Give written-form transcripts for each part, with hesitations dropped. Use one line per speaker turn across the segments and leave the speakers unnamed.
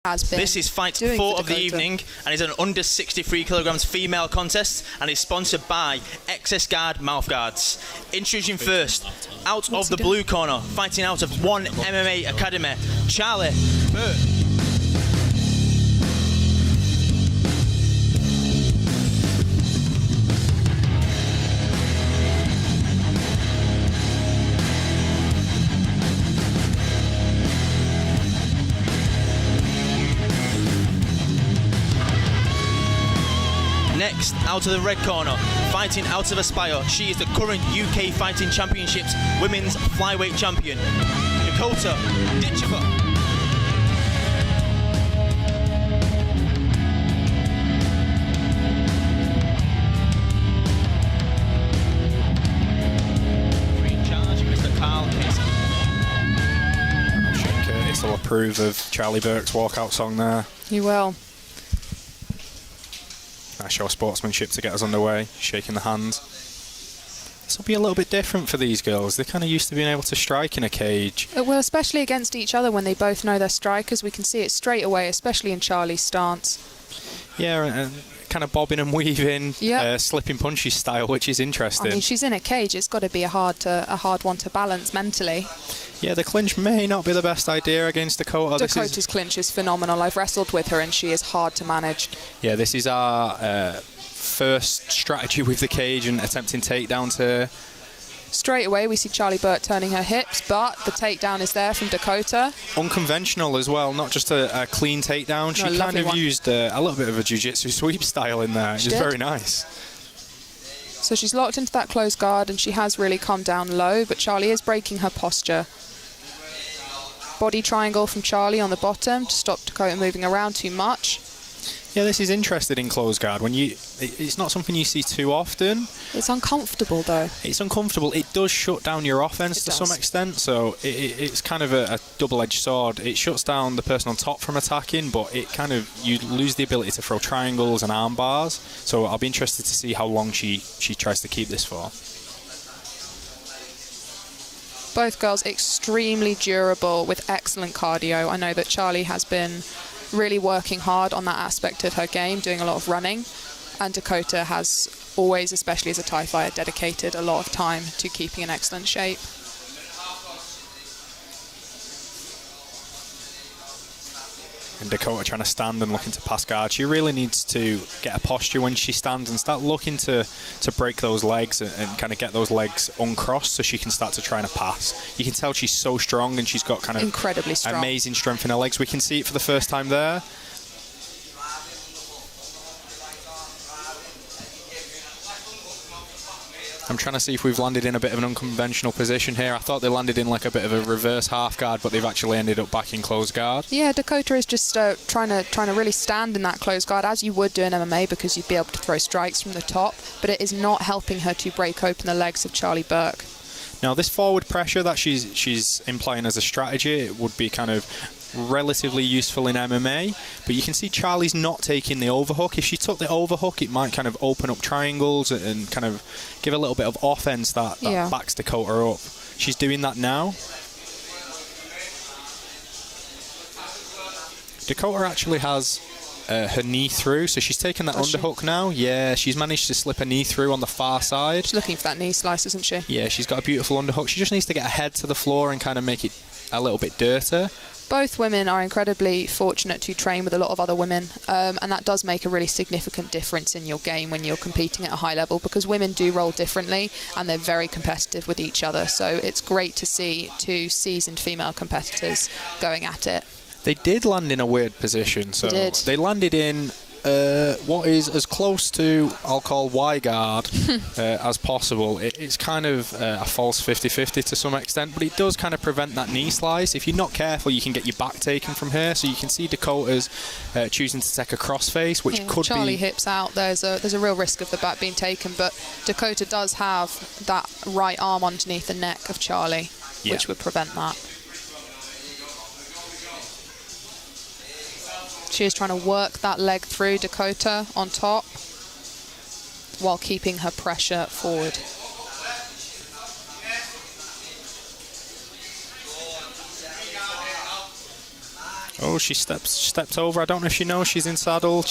This is fight 4 of the evening and is an under 63 kilograms female contest and is sponsored by Excess Guard MOUTHGUARDS. Introducing first, out of the blue corner, fighting out of One MMA Academy, Charlie Burke. Next, out of the red corner, fighting out of Aspire, she is the current UK Fighting Championships Women's Flyweight Champion, Dakota Ditcheva. Green charge, Mr. Carl Casey.
I'm sure Curtis will approve of Charlie Burke's walkout song there.
He will.
Nice show of sportsmanship to get us underway, shaking the hands. This will be a little bit different for these girls. They're kind of used to being able to strike in a cage.
Well, especially against each other when they both know they're strikers. We can see it straight away, especially in Charlie's stance.
Yeah, and kind of bobbing and weaving, slipping punches style, which is interesting.
I mean, she's in a cage. It's got to be a hard one to balance mentally.
Yeah, the clinch may not be the best idea against Dakota.
Dakota's clinch is phenomenal. I've wrestled with her and she is hard to manage.
Yeah, this is our first strategy with the cage and attempting takedowns here.
Straight away we see Charlie Burke turning her hips, but the takedown is there from Dakota.
Unconventional as well, not just a clean takedown. She kind of used a little bit of a jiu-jitsu sweep style in there, which is very nice.
So she's locked into that close guard and she has really come down low, but Charlie is breaking her posture. Body triangle from Charlie on the bottom to stop Dakota moving around too much.
Yeah, this is interesting in close guard. It's not something you see too often.
It's uncomfortable though.
It's uncomfortable. It does shut down your offense to some extent, so it's kind of a double-edged sword. It shuts down the person on top from attacking, but you lose the ability to throw triangles and arm bars. So I'll be interested to see how long she tries to keep this for.
Both girls extremely durable with excellent cardio. I know that Charlie has been really working hard on that aspect of her game, doing a lot of running, and Dakota has always, especially as a Thai fighter, dedicated a lot of time to keeping in excellent shape.
And Dakota trying to stand and looking to pass guard. She really needs to get a posture when she stands and start looking to break those legs and kind of get those legs uncrossed so she can start to try and pass. You can tell she's so strong and she's got kind of
incredibly strong,
amazing strength in her legs. We can see it for the first time there. I'm trying to see if we've landed in a bit of an unconventional position here. I thought they landed in like a bit of a reverse half guard, but they've actually ended up back in close guard.
Yeah, Dakota is just trying to really stand in that close guard as you would do in MMA, because you'd be able to throw strikes from the top, but it is not helping her to break open the legs of Charlie Burke.
Now, this forward pressure that she's implying as a strategy, it would be kind of relatively useful in MMA, but you can see Charlie's not taking the overhook. If she took the overhook, it might kind of open up triangles and kind of give a little bit of offense that backs Dakota up. She's doing that now. Dakota actually has her knee through, so she's taken that underhook now. Yeah, she's managed to slip her knee through on the far side.
She's looking for that knee slice, isn't she?
Yeah, she's got a beautiful underhook. She just needs to get her head to the floor and kind of make it a little bit dirtier.
Both women are incredibly fortunate to train with a lot of other women, and that does make a really significant difference in your game when you're competing at a high level, because women do roll differently and they're very competitive with each other. So it's great to see two seasoned female competitors going at it.
They did land in a weird position. So they landed in what is as close to, I'll call Y guard as possible. It's kind of a false 50-50 to some extent, but it does kind of prevent that knee slice. If you're not careful, you can get your back taken from here. So you can see Dakota's choosing to take a crossface, which could
Charlie
be...
hips out. There's a real risk of the back being taken, but Dakota does have that right arm underneath the neck of Charlie, which would prevent that. She is trying to work that leg through Dakota on top while keeping her pressure forward.
Oh, she stepped over. I don't know if she knows she's in saddle.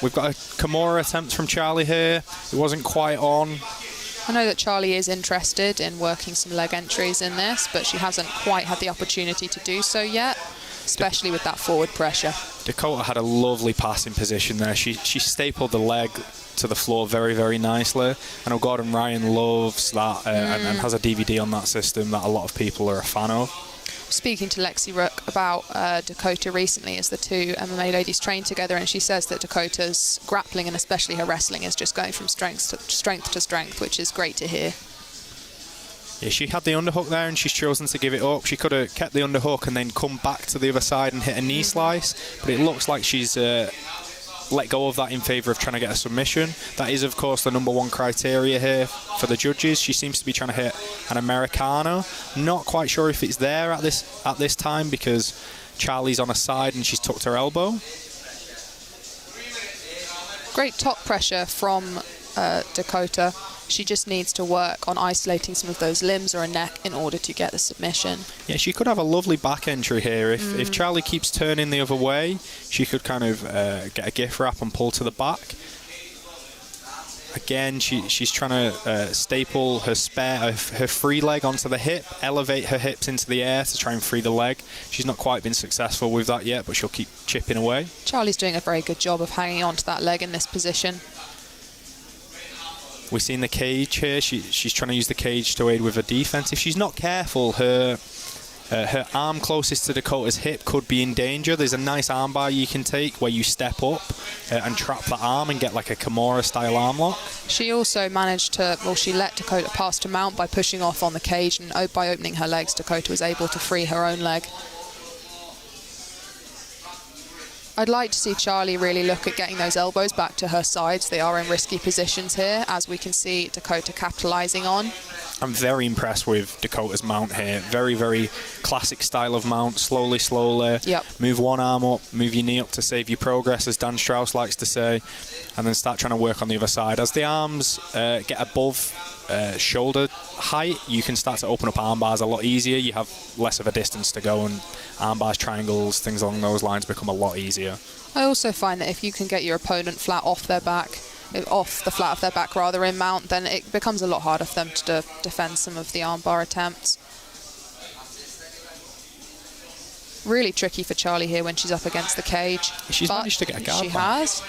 We've got a Kimura attempt from Charlie here. It wasn't quite on.
I know that Charlie is interested in working some leg entries in this, but she hasn't quite had the opportunity to do so yet, especially with that forward pressure.
Dakota had a lovely passing position there. She stapled the leg to the floor very, very nicely. I know Gordon Ryan loves that and has a DVD on that system that a lot of people are a fan of.
Speaking to Lexi Rook about Dakota recently, as the two MMA ladies train together, and she says that Dakota's grappling and especially her wrestling is just going from strength to strength, which is great to hear.
Yeah, she had the underhook there and she's chosen to give it up. She could have kept the underhook and then come back to the other side and hit a knee slice, but it looks like she's let go of that in favour of trying to get a submission. That is, of course, the #1 criteria here for the judges. She seems to be trying to hit an Americano. Not quite sure if it's there at this time because Charlie's on her side and she's tucked her elbow.
Great top pressure from Dakota. She just needs to work on isolating some of those limbs or a neck in order to get the submission. Yeah,
she could have a lovely back entry here. If Charlie keeps turning the other way, she could kind of get a gift wrap and pull to the back. Again, she's trying to staple her free leg onto the hip, elevate her hips into the air to try and free the leg. She's not quite been successful with that yet, but she'll keep chipping away.
Charlie's doing a very good job of hanging on to that leg in this position.
We've seen the cage here. She's trying to use the cage to aid with her defense. If she's not careful, her arm closest to Dakota's hip could be in danger. There's a nice arm bar you can take where you step up and trap the arm and get like a Kimura-style arm lock.
She also managed to, she let Dakota pass to mount by pushing off on the cage, and by opening her legs, Dakota was able to free her own leg. I'd like to see Charlie really look at getting those elbows back to her sides. They are in risky positions here, as we can see Dakota capitalising on.
I'm very impressed with Dakota's mount here. Very, very classic style of mount. Slowly, slowly.
Yep.
Move one arm up, move your knee up to save your progress, as Dan Strauss likes to say, and then start trying to work on the other side. As the arms get above shoulder height, you can start to open up arm bars a lot easier. You have less of a distance to go, and arm bars, triangles, things along those lines become a lot easier.
I also find that if you can get your opponent flat off their back, off the flat of their back rather in mount, then it becomes a lot harder for them to defend some of the armbar attempts. Really tricky for Charlie here when she's up against the cage.
She's managed to get a guard.
She has.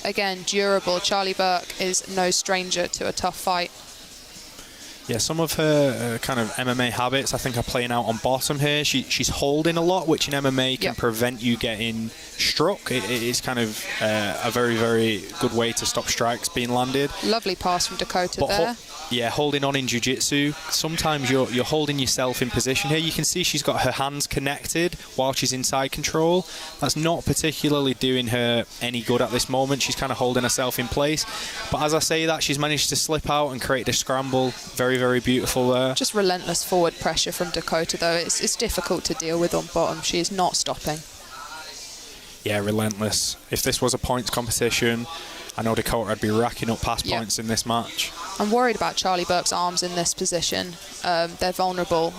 Again, durable. Charlie Burke is no stranger to a tough fight.
Yeah, some of her kind of MMA habits, I think, are playing out on bottom here. She's holding a lot, which in MMA can prevent you getting struck. It's kind of a very, very good way to stop strikes being landed.
Lovely pass from Dakota there.
Yeah, holding on in jiu-jitsu. Sometimes you're holding yourself in position here. You can see she's got her hands connected while she's inside control. That's not particularly doing her any good at this moment. She's kind of holding herself in place. But as I say that, she's managed to slip out and create a scramble. Very, very beautiful there.
Just relentless forward pressure from Dakota, though. It's difficult to deal with on bottom. She is not stopping.
Yeah, relentless. If this was a points competition, I know Dakota would be racking up pass points in this match.
I'm worried about Charlie Burke's arms in this position. They're vulnerable.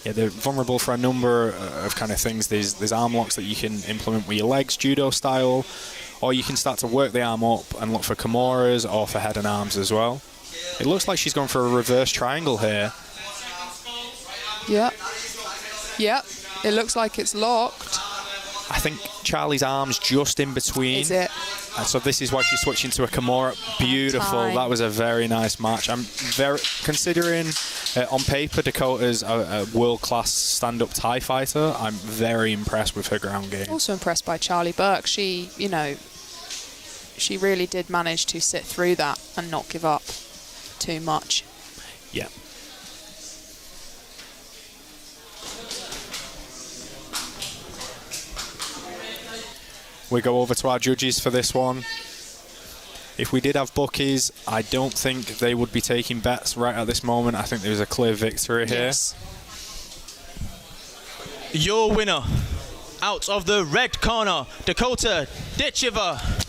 Yeah, they're vulnerable for a number of kind of things. There's arm locks that you can implement with your legs, judo style, or you can start to work the arm up and look for Kimuras or for head and arms as well. It looks like she's gone for a reverse triangle here.
Yep. Yep. It looks like it's locked.
I think Charlie's arm's just in between.
Is it?
And so this is why she's switching to a Kimura. Beautiful. That was a very nice match. I'm very considering on paper Dakota's a world-class stand-up Thai fighter. I'm very impressed with her ground game.
Also impressed by Charlie Burke. She really did manage to sit through that and not give up too much.
Yeah. We go over to our judges for this one. If we did have bookies, I don't think they would be taking bets right at this moment. I think there's a clear victory here.
Yes.
Your winner, out of the red corner, Dakota Ditcheva.